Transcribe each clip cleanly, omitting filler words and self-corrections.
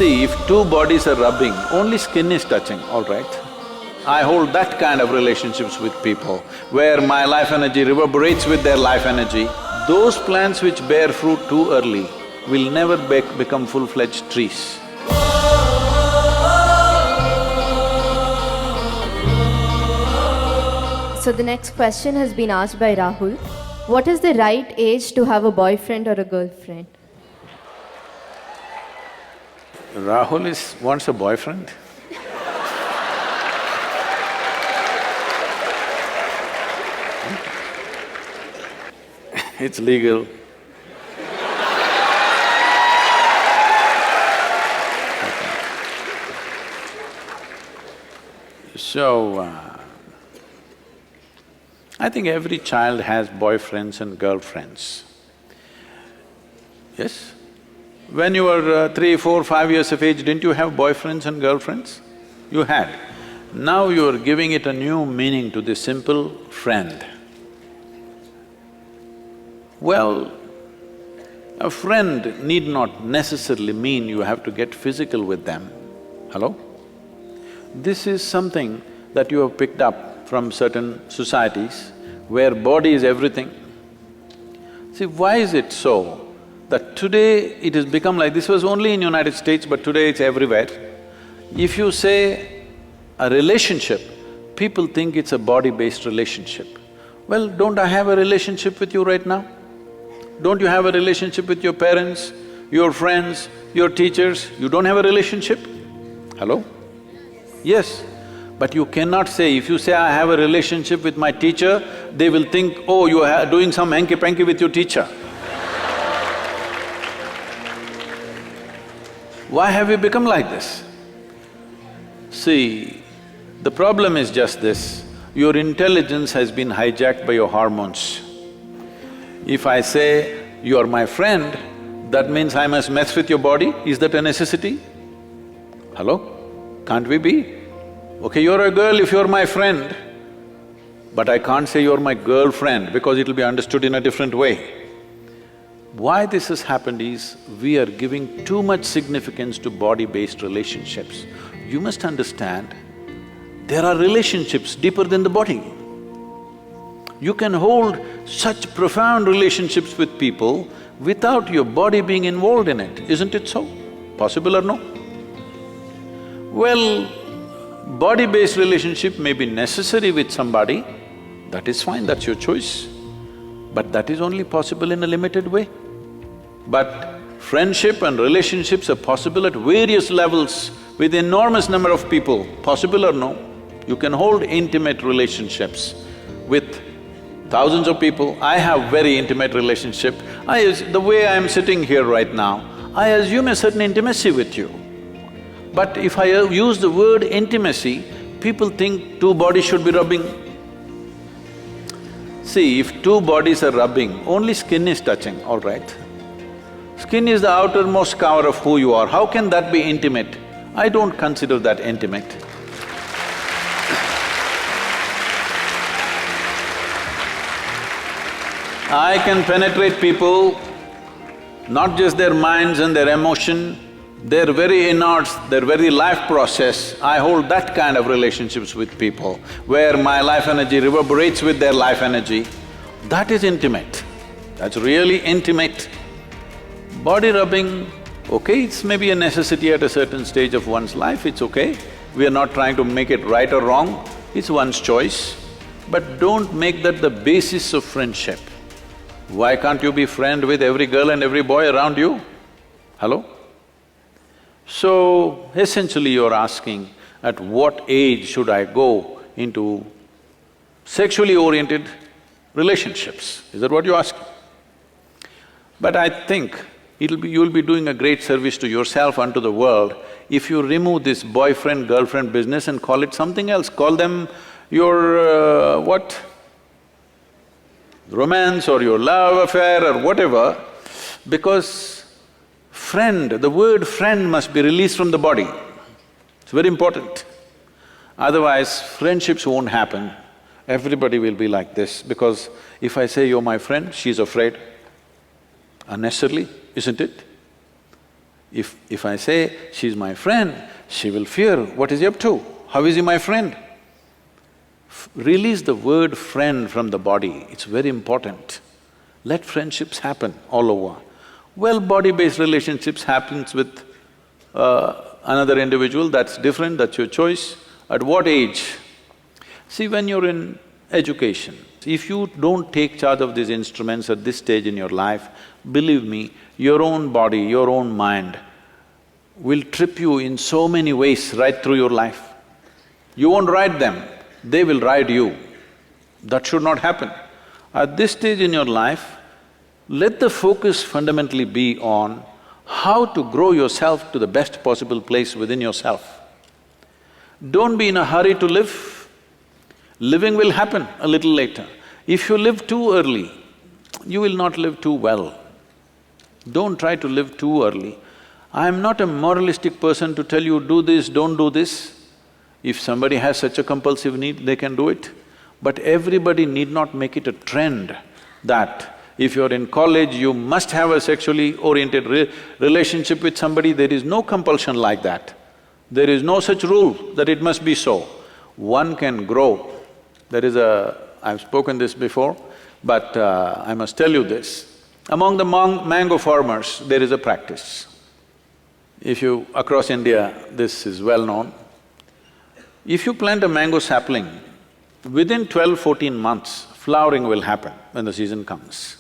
See, if two bodies are rubbing, only skin is touching, all right? I hold that kind of relationships with people, where my life energy reverberates with their life energy. Those plants which bear fruit too early will never become full-fledged trees. So the next question has been asked by Rahul. What is the right age to have a boyfriend or a girlfriend? Rahul wants a boyfriend. It's legal. So, I think every child has boyfriends and girlfriends. Yes? When you were 3, 4, 5 years of age, didn't you have boyfriends and girlfriends? You had. Now you are giving it a new meaning to the simple friend. Well, a friend need not necessarily mean you have to get physical with them. Hello? This is something that you have picked up from certain societies where body is everything. See, why is it so that today it has become like… this was only in United States, but today it's everywhere. If you say a relationship, people think it's a body-based relationship. Well, don't I have a relationship with you right now? Don't you have a relationship with your parents, your friends, your teachers? You don't have a relationship? Hello? Yes. But you cannot say, if you say, I have a relationship with my teacher, they will think, oh, you are doing some hanky-panky with your teacher. Why have we become like this? See, the problem is just this, your intelligence has been hijacked by your hormones. If I say, you are my friend, that means I must mess with your body, is that a necessity? Hello? Can't we be? Okay, you're a girl if you're my friend, but I can't say you're my girlfriend because it'll be understood in a different way. Why this has happened is, we are giving too much significance to body-based relationships. You must understand, there are relationships deeper than the body. You can hold such profound relationships with people without your body being involved in it, isn't it so? Possible or no? Well, body-based relationship may be necessary with somebody, that is fine, that's your choice. But that is only possible in a limited way. But friendship and relationships are possible at various levels with enormous number of people, possible or no? You can hold intimate relationships with thousands of people. I have very intimate relationship. The way I am sitting here right now, I assume a certain intimacy with you. But if I use the word intimacy, people think two bodies should be rubbing. See, if two bodies are rubbing, only skin is touching, all right? Skin is the outermost cover of who you are, how can that be intimate? I don't consider that intimate. I can penetrate people, not just their minds and their emotion, their very innards, their very life process. I hold that kind of relationships with people, where my life energy reverberates with their life energy. That is intimate, that's really intimate. Body rubbing, okay, it's maybe a necessity at a certain stage of one's life, it's okay. We are not trying to make it right or wrong, it's one's choice. But don't make that the basis of friendship. Why can't you be friend with every girl and every boy around you? Hello? So, essentially you're asking, at what age should I go into sexually oriented relationships? Is that what you're asking? But I think you'll be doing a great service to yourself and to the world if you remove this boyfriend-girlfriend business and call it something else. Call them your what? Romance or your love affair or whatever, because friend, the word friend must be released from the body. It's very important. Otherwise, friendships won't happen. Everybody will be like this, because if I say you're my friend, she's afraid. Unnecessarily, isn't it? If I say, she's my friend, she will fear, what is he up to? How is he my friend? Release the word friend from the body, it's very important. Let friendships happen all over. Well, body-based relationships happens with another individual, that's different, that's your choice. At what age? See, when you're in education, if you don't take charge of these instruments at this stage in your life, believe me, your own body, your own mind will trip you in so many ways right through your life. You won't ride them, they will ride you. That should not happen. At this stage in your life, let the focus fundamentally be on how to grow yourself to the best possible place within yourself. Don't be in a hurry to live. Living will happen a little later. If you live too early, you will not live too well. Don't try to live too early. I am not a moralistic person to tell you, do this, don't do this. If somebody has such a compulsive need, they can do it. But everybody need not make it a trend that if you're in college, you must have a sexually oriented relationship with somebody. There is no compulsion like that. There is no such rule that it must be so. One can grow. There is I've spoken this before, but I must tell you this. Among the mango farmers, there is a practice. If you… across India, this is well known. If you plant a mango sapling, within 12–14 months, flowering will happen when the season comes.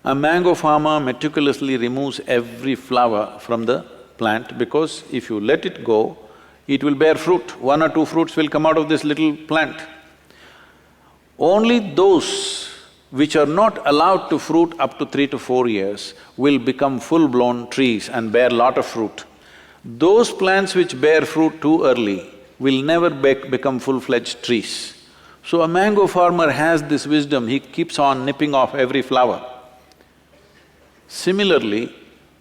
A mango farmer meticulously removes every flower from the plant because if you let it go, it will bear fruit. 1 or 2 fruits will come out of this little plant. Only those which are not allowed to fruit up to 3 to 4 years will become full-blown trees and bear lot of fruit. Those plants which bear fruit too early will never become full-fledged trees. So a mango farmer has this wisdom, he keeps on nipping off every flower. Similarly,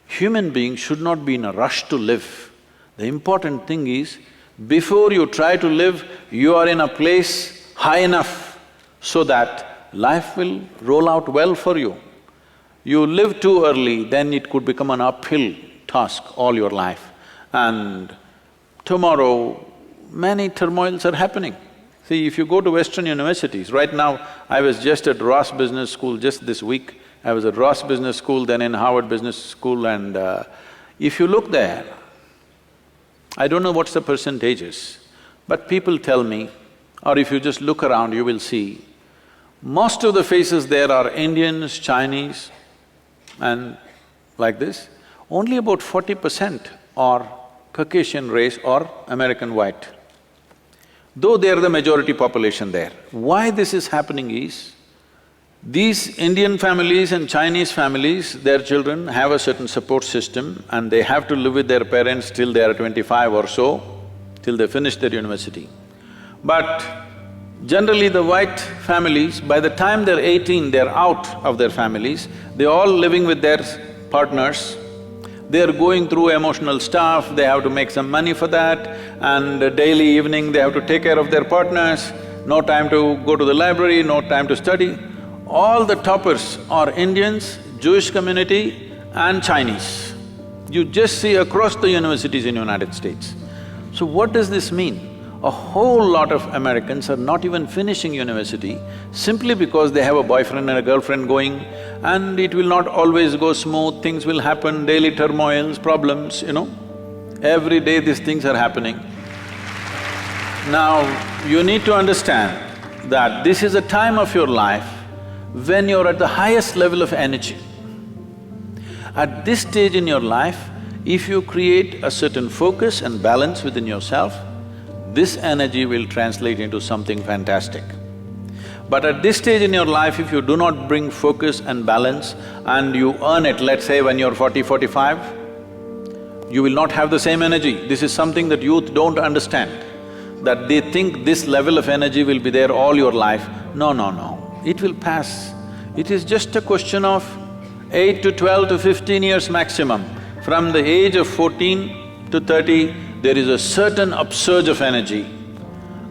human beings should not be in a rush to live. The important thing is, before you try to live, you are in a place high enough so that life will roll out well for you. You live too early, then it could become an uphill task all your life. And tomorrow, many turmoils are happening. See, if you go to Western universities, right now I was just at Ross Business School just this week. I was at Ross Business School, then in Harvard Business School, and if you look there, I don't know what's the percentages, but people tell me, or if you just look around, you will see, most of the faces there are Indians, Chinese, and like this. Only about 40% are Caucasian race or American white, though they are the majority population there. Why this is happening is, these Indian families and Chinese families, their children have a certain support system and they have to live with their parents till they are 25 or so, till they finish their university. But generally the white families, by the time they're 18, they're out of their families, they're all living with their partners, they're going through emotional stuff, they have to make some money for that, and daily evening they have to take care of their partners, no time to go to the library, no time to study. All the toppers are Indians, Jewish community and Chinese. You just see across the universities in United States. So what does this mean? A whole lot of Americans are not even finishing university simply because they have a boyfriend and a girlfriend going, and it will not always go smooth, things will happen, daily turmoils, problems, you know. Every day these things are happening. Now, you need to understand that this is a time of your life when you're at the highest level of energy. At this stage in your life, if you create a certain focus and balance within yourself, this energy will translate into something fantastic. But at this stage in your life, if you do not bring focus and balance and you earn it, let's say when you're 40, 45, you will not have the same energy. This is something that youth don't understand, that they think this level of energy will be there all your life. No, no, no. It will pass. It is just a question of 8 to 12 to 15 years maximum. From the age of 14 to 30, there is a certain upsurge of energy.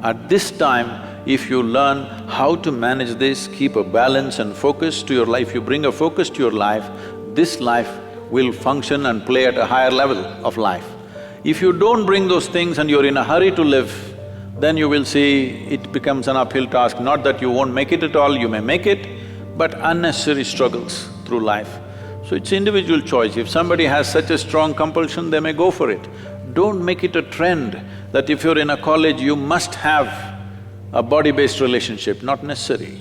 At this time, if you learn how to manage this, keep a balance and focus to your life, you bring a focus to your life, this life will function and play at a higher level of life. If you don't bring those things and you're in a hurry to live, then you will see it becomes an uphill task. Not that you won't make it at all, you may make it, but unnecessary struggles through life. So it's individual choice. If somebody has such a strong compulsion, they may go for it. Don't make it a trend that if you're in a college, you must have a body-based relationship, not necessary.